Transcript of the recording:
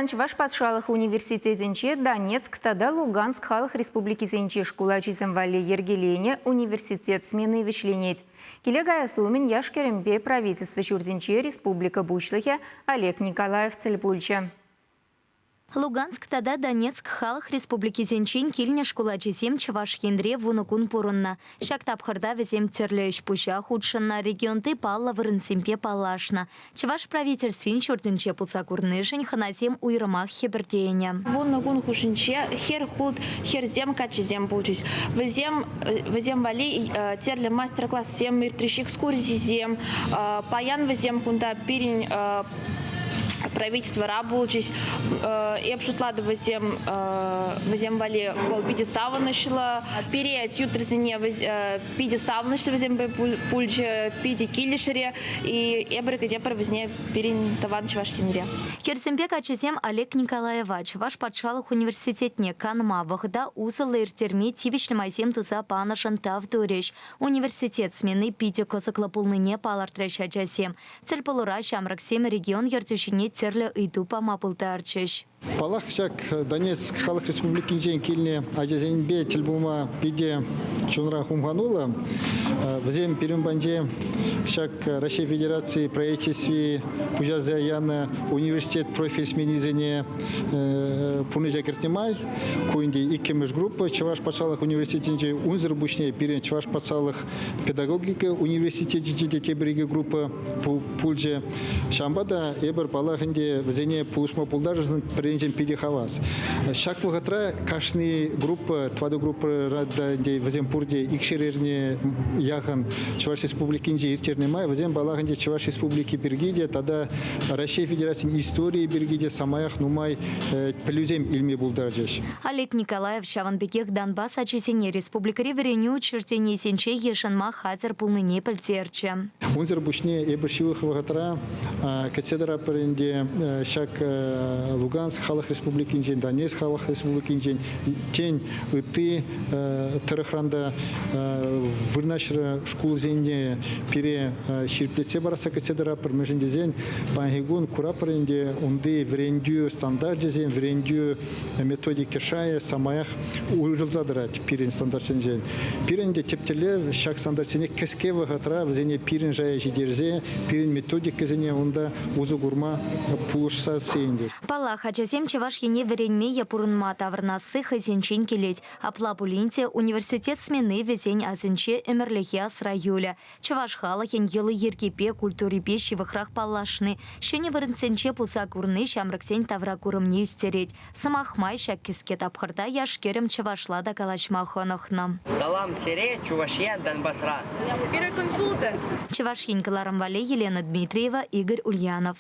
Казань Чуваш патшалық университетінче Донецк тада Луганск халық республикисенче школа чиземвали ергелене университет смены вишленет. Келегая сумен яшкерембе правительство чурдинче республика бушлыхе Олег Николаев Цельбульча. Луганск тада Донецк халық республики зенчин килне школа чизем Чуваш ендре вунукун пурунна. Шак тапхырда везем терлеш пуща худшынна регионты палла вырынсемпе палашна. Чуваш правительствин чурдинче пулса курнышень ханазем уйрымах хебердеяне. Вунукун хушинче хер худ хер зем качизем получить. Везем вали терле мастер-класс зем миртрищ экскурсии зем. Паян везем кунда пирень правительство рабочись, и обшутлады возем вали пиди саванышла, перед ютрзине пиди саванышла возем пульче пиди килишере и эбрикаде провозне перин таван чувашкинре. Керсембек ачизем Олег Николаевич ваш патшалық университетне канма вахда узалы иртерми тивишлемайсем туза панашан тавдуреш. Университет смены пиди косаклапулныне палартреща часем. Цель полура шамраксем регион ертющине терле иду помапылтарчеш. Палахчак Донецк халық республики жен келіне ажазенбе тілбума биде чунра хумганула. Взем перембанже шак Российской Федерации правительстве пужазаяна университет профиль сменизене пунежа кертемай. Куинди икемеш группа Чуваш патшалық университетинже унзыр бушне перен Чуваш патшалық педагогика университетинже детебереге группа пульже шамбада эбер палахынде взене пулышма пулдаржын пренжен пиди хавас. Шак вагатра кашни группа, тваду группа рада вземпурде икшерерне яхан Чуваш республикинже иртерне май, взем балахынде Чуваш республики Бергиде, тогда Россия Федерации истории Бергиде самаях нумай плюзем ильме булдаржеш. Олег Николаев Шаванбекех Донбасс ачисене республика Ревереню учреждение сенче ешенма хатер пулныне пальтерче. Унзер бушне эбершивых вагатра катедра паренде шак Луганск халық республикинжен, Донецк халық республикинжен, тень ты тарахранда вырнашра школ зенде пере ширплеце бараса катедра пармеженде зен, пангигун кура паренде унды врендю стандарт зен, врендю методики шая самаях урылзадырать пирен стандарт зен. Пиренде тептеле шак стандарт зене кеске вагатра зене пирен жая жидерзе, пирен методика зене унда узу гурма пулышса сенде. Палах ачасем Чуваш ене веренме япурунма таврнасы хазенчен келет. Апла пулинте университет смены везень азенче эмерлехе асраюля. Чуваш халахен елы ергепе культурипе шивахрах палашны. Шене вырынсенче пулса курны шамраксен тавра курымне истереть. Самахмай шак кискет апхарда яшкерем Чувашлада калашмахонохна. Салам сере Чувашия Донбассра. Чувашин Каларамвале Елена Дмитриева, Игорь Ульянов.